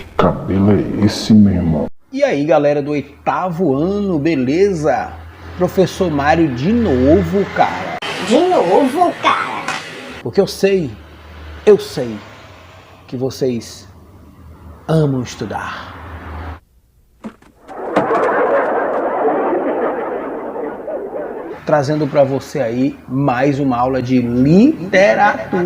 Que cabelo é esse, meu irmão? E aí, galera do 8º ano, beleza? Professor Mário de novo, cara. De novo, cara? Porque eu sei que vocês amam estudar. Trazendo para você aí mais uma aula de literatura,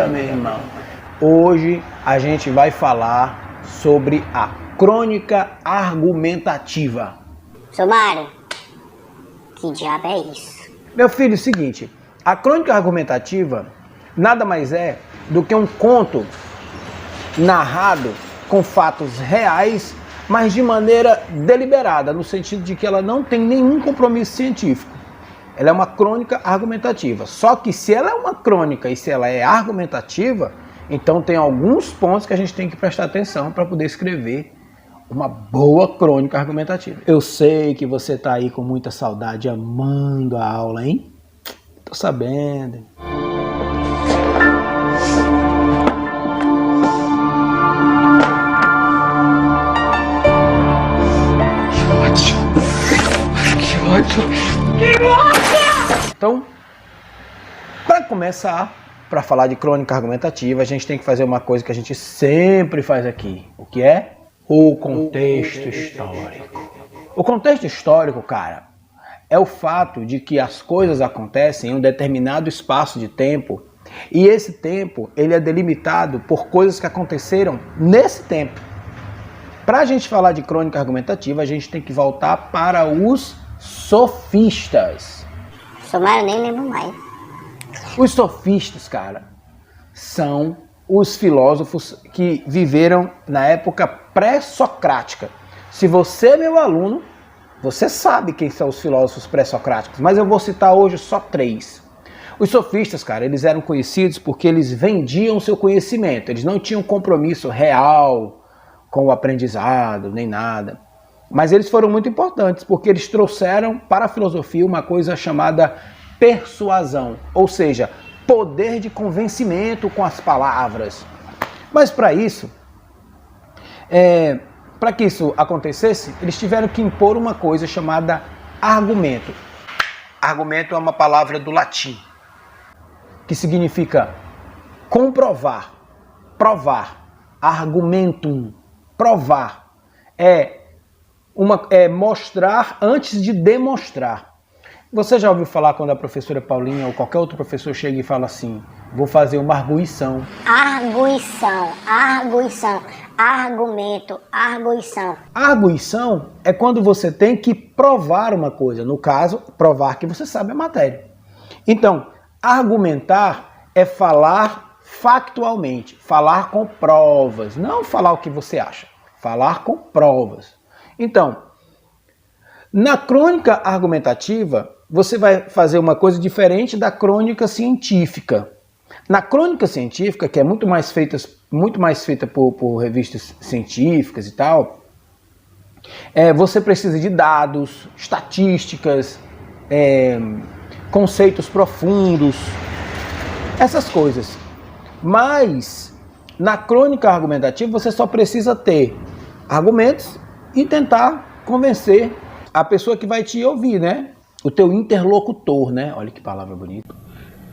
meu irmão. Hoje a gente vai falar sobre a crônica argumentativa. Seu Mário, que diabo é isso? Meu filho, é o seguinte, a crônica argumentativa nada mais é do que um conto narrado com fatos reais, mas de maneira deliberada, no sentido de que ela não tem nenhum compromisso científico. Ela é uma crônica argumentativa. Só que se ela é uma crônica e se ela é argumentativa, então tem alguns pontos que a gente tem que prestar atenção para poder escrever uma boa crônica argumentativa. Eu sei que você está aí com muita saudade, amando a aula, hein? Tô sabendo. Então, para começar, para falar de crônica argumentativa, a gente tem que fazer uma coisa que a gente sempre faz aqui. O que é? O contexto histórico. O contexto histórico, cara, é o fato de que as coisas acontecem em um determinado espaço de tempo e esse tempo ele é delimitado por coisas que aconteceram nesse tempo. Para a gente falar de crônica argumentativa, a gente tem que voltar para os sofistas. Seu Mário, nem lembro mais. Os sofistas, cara, são os filósofos que viveram na época pré-socrática. Se você é meu aluno, você sabe quem são os filósofos pré-socráticos, mas eu vou citar hoje só 3. Os sofistas, cara, eles eram conhecidos porque eles vendiam o seu conhecimento, eles não tinham compromisso real com o aprendizado, nem nada. Mas eles foram muito importantes porque eles trouxeram para a filosofia uma coisa chamada persuasão, ou seja, poder de convencimento com as palavras. Mas para isso, para que isso acontecesse, eles tiveram que impor uma coisa chamada argumento. Argumento é uma palavra do latim, que significa comprovar, provar, argumentum, provar, é mostrar antes de demonstrar. Você já ouviu falar quando a professora Paulinha ou qualquer outro professor chega e fala assim, vou fazer uma arguição. Arguição, argumento, arguição. Arguição é quando você tem que provar uma coisa, no caso, provar que você sabe a matéria. Então, argumentar é falar factualmente, falar com provas, não falar o que você acha, falar com provas. Então, na crônica argumentativa, você vai fazer uma coisa diferente da crônica científica. Na crônica científica, que é muito mais feita por revistas científicas e tal, você precisa de dados, estatísticas, conceitos profundos, essas coisas. Mas, na crônica argumentativa, você só precisa ter argumentos e tentar convencer a pessoa que vai te ouvir, né? O teu interlocutor, né? Olha que palavra bonita.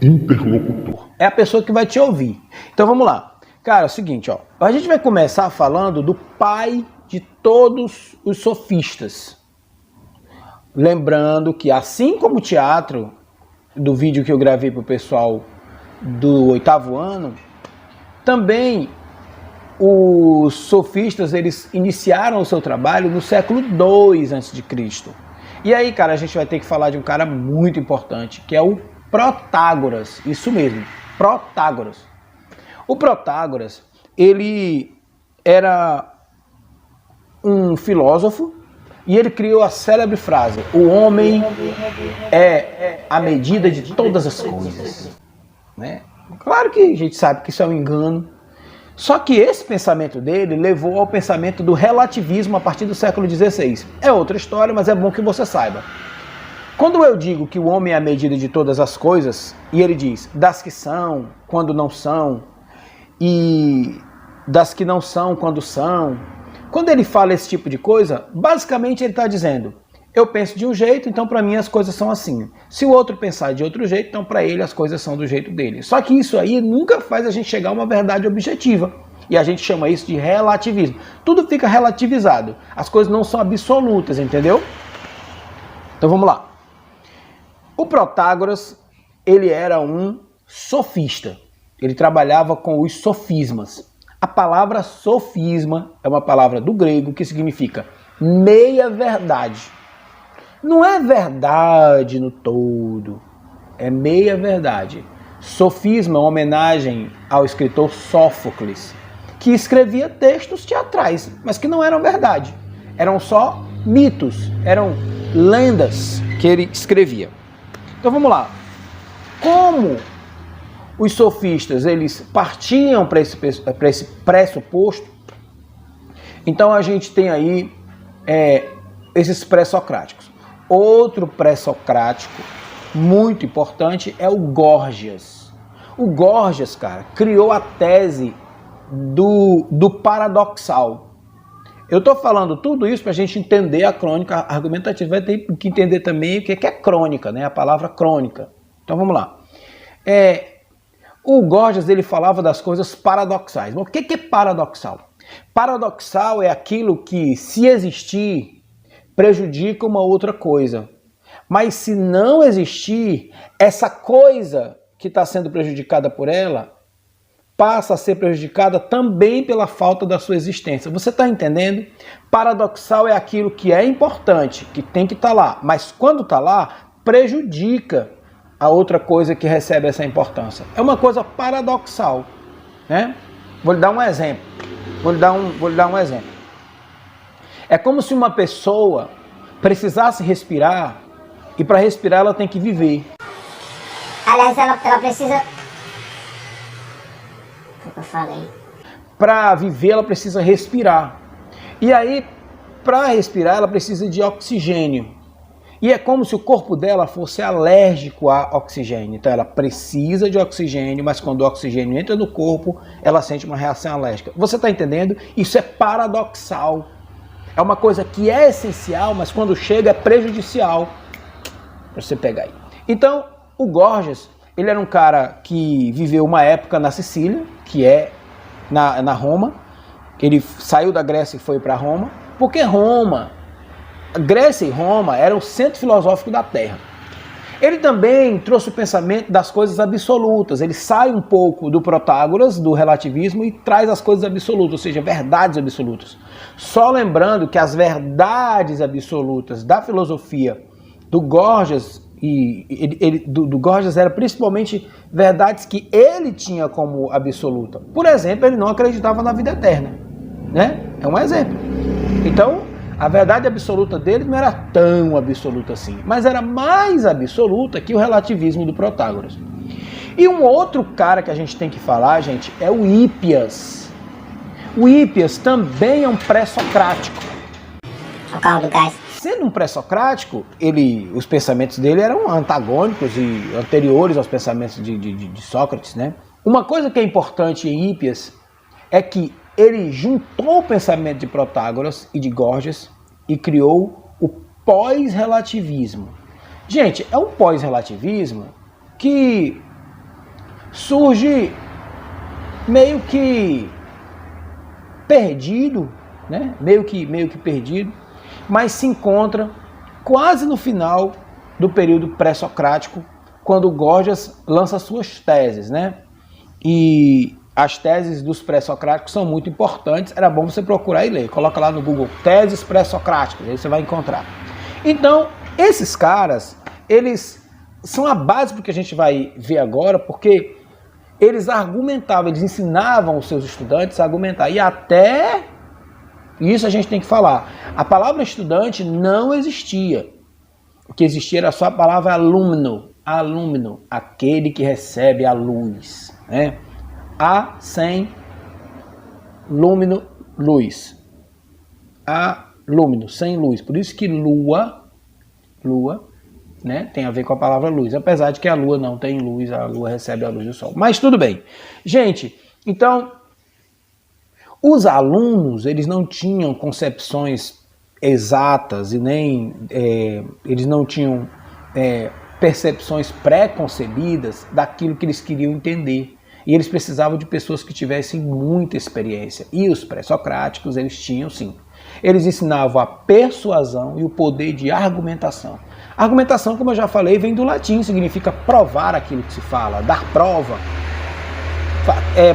Interlocutor. É a pessoa que vai te ouvir. Então vamos lá. Cara, é o seguinte, ó. A gente vai começar falando do pai de todos os sofistas. Lembrando que assim como o teatro, do vídeo que eu gravei pro pessoal do 8º ano, também os sofistas, eles iniciaram o seu trabalho no século II a.C. E aí, cara, a gente vai ter que falar de um cara muito importante, que é o Protágoras. Isso mesmo, Protágoras. O Protágoras, ele era um filósofo e ele criou a célebre frase, o homem é a medida de todas as coisas. Né? Claro que a gente sabe que isso é um engano. Só que esse pensamento dele levou ao pensamento do relativismo a partir do século XVI. É outra história, mas é bom que você saiba. Quando eu digo que o homem é a medida de todas as coisas, e ele diz das que são, quando não são, e das que não são quando são. Quando ele fala esse tipo de coisa, basicamente ele está dizendo: eu penso de um jeito, então para mim as coisas são assim. Se o outro pensar de outro jeito, então para ele as coisas são do jeito dele. Só que isso aí nunca faz a gente chegar a uma verdade objetiva. E a gente chama isso de relativismo. Tudo fica relativizado. As coisas não são absolutas, entendeu? Então vamos lá. O Protágoras, ele era um sofista. Ele trabalhava com os sofismas. A palavra sofisma é uma palavra do grego que significa meia verdade. Não é verdade no todo, é meia verdade. Sofisma é uma homenagem ao escritor Sófocles, que escrevia textos teatrais, mas que não eram verdade. Eram só mitos, eram lendas que ele escrevia. Então vamos lá. Como os sofistas eles partiam para esse pressuposto, então a gente tem aí esses pré-socráticos. Outro pré-socrático muito importante é o Górgias. O Górgias, cara, criou a tese do paradoxal. Eu estou falando tudo isso para a gente entender a crônica argumentativa. Vai ter que entender também o que é crônica, né? A palavra crônica. Então vamos lá. O Górgias ele falava das coisas paradoxais. Bom, o que é paradoxal? Paradoxal é aquilo que, se existir, prejudica uma outra coisa. Mas se não existir, essa coisa que está sendo prejudicada por ela passa a ser prejudicada também pela falta da sua existência. Você está entendendo? Paradoxal é aquilo que é importante, que tem que estar lá, mas quando está lá, prejudica a outra coisa que recebe essa importância. É uma coisa paradoxal, né? Vou lhe dar um exemplo. Vou lhe dar um exemplo. É como se uma pessoa precisasse respirar e para respirar ela tem que viver. Aliás, ela precisa... O que eu falei? Para viver ela precisa respirar. E aí, para respirar ela precisa de oxigênio. E é como se o corpo dela fosse alérgico a oxigênio. Então ela precisa de oxigênio, mas quando o oxigênio entra no corpo, ela sente uma reação alérgica. Você está entendendo? Isso é paradoxal. É uma coisa que é essencial, mas quando chega é prejudicial. Para você pegar aí. Então, o Górgias, ele era um cara que viveu uma época na Sicília, que é na Roma. Ele saiu da Grécia e foi para Roma, porque Grécia e Roma eram o centro filosófico da Terra. Ele também trouxe o pensamento das coisas absolutas. Ele sai um pouco do Protágoras, do relativismo, e traz as coisas absolutas, ou seja, verdades absolutas. Só lembrando que as verdades absolutas da filosofia do Górgias, do Górgias eram principalmente verdades que ele tinha como absoluta. Por exemplo, ele não acreditava na vida eterna, né? É um exemplo. Então, a verdade absoluta dele não era tão absoluta assim, mas era mais absoluta que o relativismo do Protágoras. E um outro cara que a gente tem que falar, gente, é o Hípias. O Hípias também é um pré-socrático. O carro do gás. Sendo um pré-socrático, os pensamentos dele eram antagônicos e anteriores aos pensamentos de Sócrates, né? Uma coisa que é importante em Hípias é que ele juntou o pensamento de Protágoras e de Górgias e criou o pós-relativismo. Gente, é um pós-relativismo que surge meio que perdido, né? Meio que perdido, mas se encontra quase no final do período pré-socrático, quando Górgias lança suas teses, né? E as teses dos pré-socráticos são muito importantes, era bom você procurar e ler. Coloca lá no Google, teses pré-socráticas, aí você vai encontrar. Então, esses caras, eles são a base do que a gente vai ver agora, porque eles argumentavam, eles ensinavam os seus estudantes a argumentar. E até isso a gente tem que falar. A palavra estudante não existia. O que existia era só a palavra alumno. Alumno, aquele que recebe a luz, né? A sem lúmino, luz. A lúmino, sem luz. Por isso que lua, né, tem a ver com a palavra luz. Apesar de que a lua não tem luz, a lua recebe a luz do sol. Mas tudo bem. Gente, então, Os alunos, eles não tinham concepções exatas e nem eles não tinham percepções pré-concebidas daquilo que eles queriam entender. E eles precisavam de pessoas que tivessem muita experiência. E os pré-socráticos, eles tinham sim. Eles ensinavam a persuasão e o poder de argumentação. Argumentação, como eu já falei, vem do latim, significa provar aquilo que se fala, dar prova,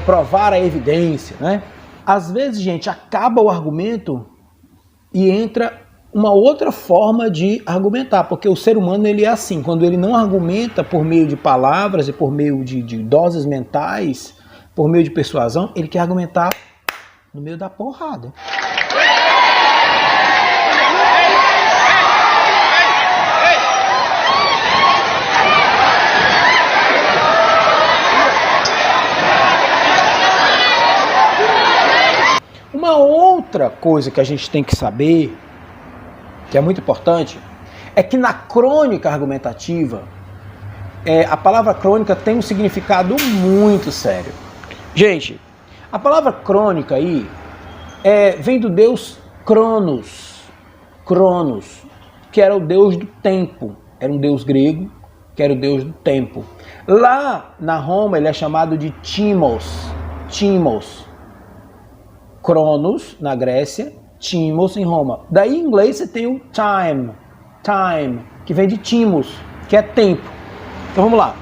provar a evidência, né? Às vezes, gente, acaba o argumento e entra uma outra forma de argumentar, porque o ser humano ele é assim, quando ele não argumenta por meio de palavras e por meio de doses mentais, por meio de persuasão, ele quer argumentar no meio da porrada. Uma outra coisa que a gente tem que saber, que é muito importante, é que na crônica argumentativa, a palavra crônica tem um significado muito sério. Gente, a palavra crônica aí vem do deus Cronos, que era o deus do tempo, era um deus grego, que era o deus do tempo. Lá na Roma ele é chamado de Timos. Cronos na Grécia, Timos em Roma. Daí em inglês você tem o time, que vem de timos, que é tempo. Então vamos lá.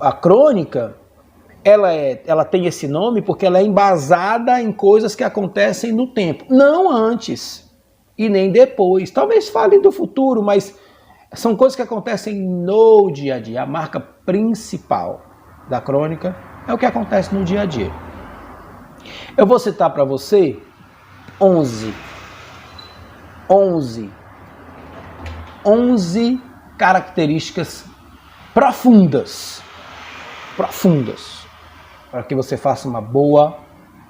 A crônica, ela tem esse nome porque ela é embasada em coisas que acontecem no tempo, não antes e nem depois. Talvez fale do futuro, mas são coisas que acontecem no dia a dia. A marca principal da crônica é o que acontece no dia a dia. Eu vou citar para você 11 características profundas, para que você faça uma boa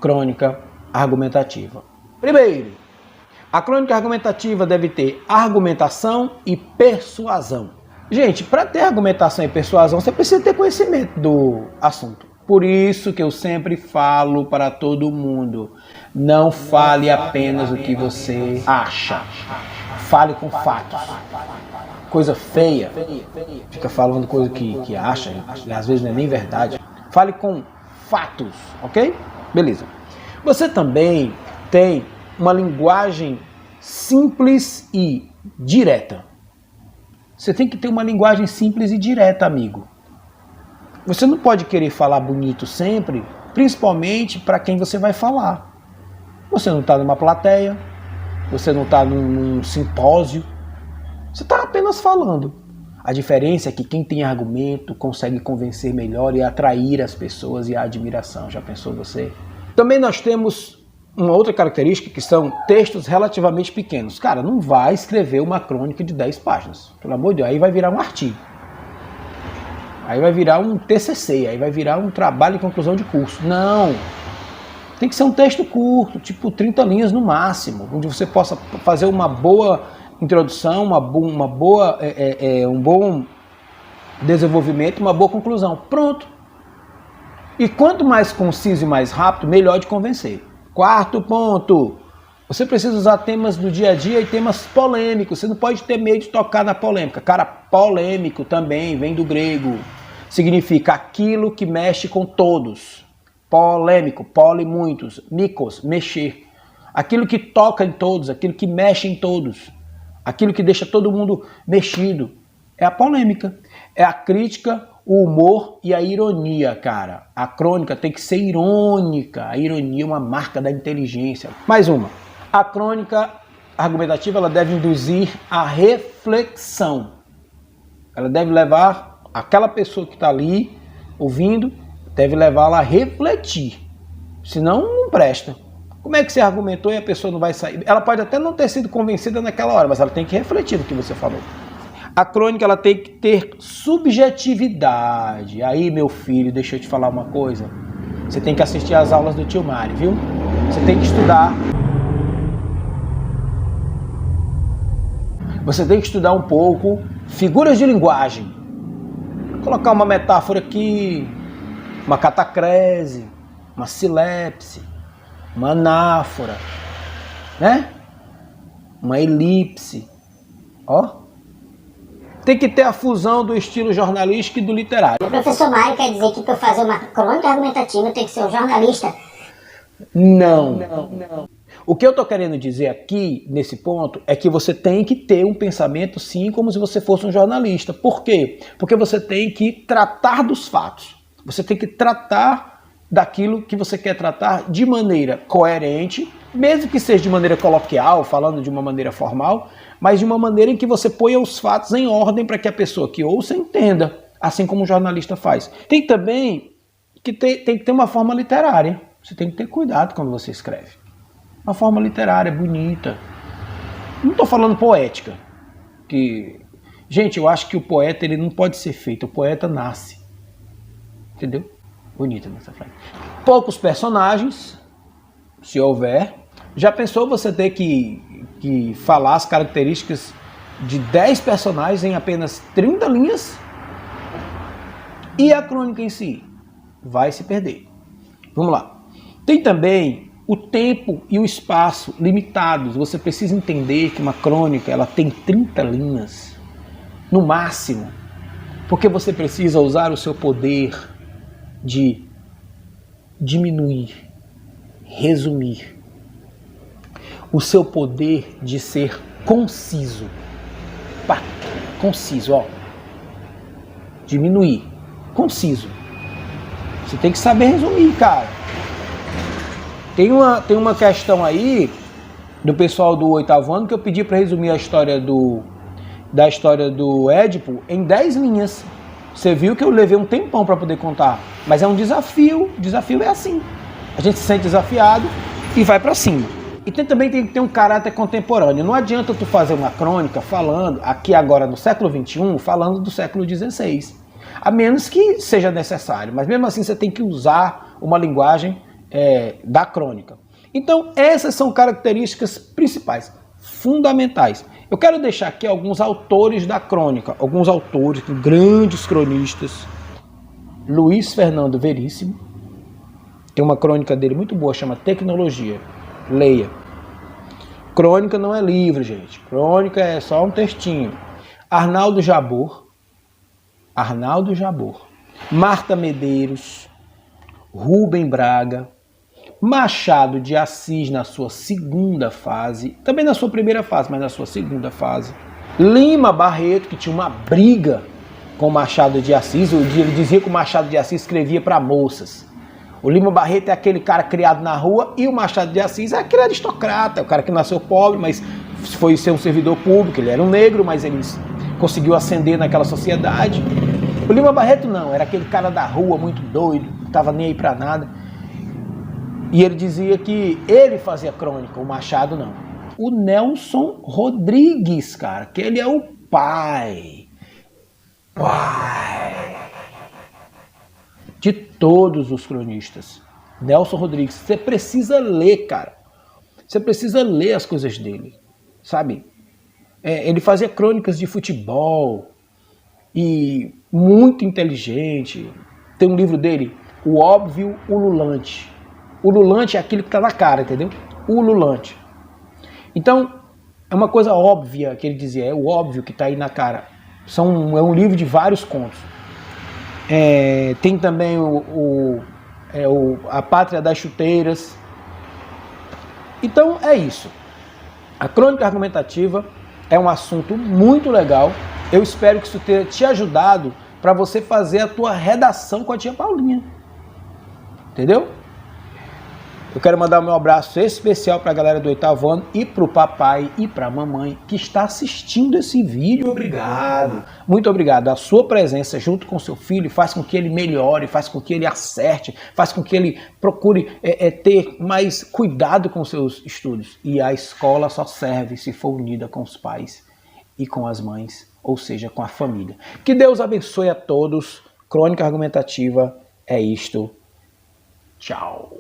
crônica argumentativa. Primeiro, a crônica argumentativa deve ter argumentação e persuasão. Gente, para ter argumentação e persuasão, você precisa ter conhecimento do assunto. Por isso que eu sempre falo para todo mundo, não fale apenas o que você acha, fale com fatos. Coisa feia, fica falando coisa que acha, e às vezes não é nem verdade. Fale com fatos, ok? Beleza. Você também tem uma linguagem simples e direta. Você tem que ter uma linguagem simples e direta, amigo. Você não pode querer falar bonito sempre, principalmente para quem você vai falar. Você não está numa plateia, você não está num simpósio, você está apenas falando. A diferença é que quem tem argumento consegue convencer melhor e atrair as pessoas e a admiração. Já pensou você? Também nós temos uma outra característica que são textos relativamente pequenos. Cara, não vai escrever uma crônica de 10 páginas. Pelo amor de Deus, aí vai virar um artigo. Aí vai virar um TCC, aí vai virar um trabalho de conclusão de curso. Não! Tem que ser um texto curto, tipo 30 linhas no máximo, onde você possa fazer uma boa introdução, um bom desenvolvimento, uma boa conclusão. Pronto! E quanto mais conciso e mais rápido, melhor de convencer. Quarto ponto, você precisa usar temas do dia a dia e temas polêmicos. Você não pode ter medo de tocar na polêmica. Cara, polêmico também vem do grego. Significa aquilo que mexe com todos. Polêmico, pole muitos, mikos, mexer. Aquilo que toca em todos, aquilo que mexe em todos. Aquilo que deixa todo mundo mexido. É a polêmica. É a crítica, o humor e a ironia, cara. A crônica tem que ser irônica. A ironia é uma marca da inteligência. Mais uma. A crônica argumentativa ela deve induzir a reflexão. Ela deve levar aquela pessoa que está ali ouvindo, deve levá-la a refletir. Senão não presta. Como é que você argumentou e a pessoa não vai sair? Ela pode até não ter sido convencida naquela hora, mas ela tem que refletir no que você falou. A crônica ela tem que ter subjetividade. Aí, meu filho, deixa eu te falar uma coisa. Você tem que assistir às aulas do tio Mário, viu? Você tem que estudar. Você tem que estudar um pouco figuras de linguagem. Vou colocar uma metáfora aqui, uma catacrese, uma silepse, uma anáfora, né? Uma elipse, ó. Tem que ter a fusão do estilo jornalístico e do literário. O professor Mário quer dizer que para eu fazer uma crônica argumentativa eu tenho que ser um jornalista? Não. O que eu estou querendo dizer aqui, nesse ponto, é que você tem que ter um pensamento, sim, como se você fosse um jornalista. Por quê? Porque você tem que tratar dos fatos. Você tem que tratar daquilo que você quer tratar de maneira coerente, mesmo que seja de maneira coloquial, falando de uma maneira formal, mas de uma maneira em que você ponha os fatos em ordem para que a pessoa que ouça entenda, assim como o jornalista faz. Tem também que tem que ter uma forma literária. Você tem que ter cuidado quando você escreve. Uma forma literária, bonita. Não estou falando poética. Gente, eu acho que o poeta ele não pode ser feito. O poeta nasce. Entendeu? Bonita nessa frase. Poucos personagens, se houver. Já pensou você ter que falar as características de 10 personagens em apenas 30 linhas? E a crônica em si? Vai se perder. Vamos lá. Tem também o tempo e o espaço limitados. Você precisa entender que uma crônica ela tem 30 linhas, no máximo, porque você precisa usar o seu poder de diminuir, resumir, o seu poder de ser conciso. Pá, conciso, ó. Diminuir, conciso. Você tem que saber resumir, cara. Tem uma questão aí do pessoal do 8º ano que eu pedi para resumir a história da história do Édipo em 10 linhas. Você viu que eu levei um tempão para poder contar, mas é um desafio. O desafio é assim. A gente se sente desafiado e vai para cima. E também tem que ter um caráter contemporâneo. Não adianta tu fazer uma crônica falando aqui agora no século XXI, falando do século XVI, a menos que seja necessário. Mas mesmo assim você tem que usar uma linguagem da crônica. Então essas são características principais, fundamentais. Eu quero deixar aqui alguns autores da crônica, alguns autores, grandes cronistas. Luiz Fernando Veríssimo, tem uma crônica dele muito boa, chama Tecnologia. Leia. Crônica não é livro, gente. Crônica é só um textinho. Arnaldo Jabor. Marta Medeiros. Rubem Braga. Machado de Assis na sua segunda fase, também na sua primeira fase, mas na sua segunda fase. Lima Barreto, que tinha uma briga com Machado de Assis, ele dizia que o Machado de Assis escrevia para moças. O Lima Barreto é aquele cara criado na rua e o Machado de Assis é aquele aristocrata, o cara que nasceu pobre, mas foi ser um servidor público, ele era um negro, mas ele conseguiu ascender naquela sociedade. O Lima Barreto não, era aquele cara da rua muito doido, não estava nem aí para nada. E ele dizia que ele fazia crônica, o Machado não. O Nelson Rodrigues, cara, que ele é o pai de todos os cronistas. Nelson Rodrigues, você precisa ler, cara. Você precisa ler as coisas dele, sabe? Ele fazia crônicas de futebol e muito inteligente. Tem um livro dele, O Óbvio Ululante. Ululante é aquilo que está na cara, entendeu? Ululante. Então, é uma coisa óbvia que ele dizia, é o óbvio que está aí na cara. É um livro de vários contos. Tem também A Pátria das Chuteiras. Então, é isso. A crônica argumentativa é um assunto muito legal. Eu espero que isso tenha te ajudado para você fazer a tua redação com a tia Paulinha. Entendeu? Eu quero mandar o meu abraço especial para a galera do 8º ano e para o papai e para a mamãe que está assistindo esse vídeo. Obrigado. Muito obrigado. A sua presença junto com seu filho faz com que ele melhore, faz com que ele acerte, faz com que ele procure ter mais cuidado com seus estudos. E a escola só serve se for unida com os pais e com as mães, ou seja, com a família. Que Deus abençoe a todos. Crônica argumentativa é isto. Tchau.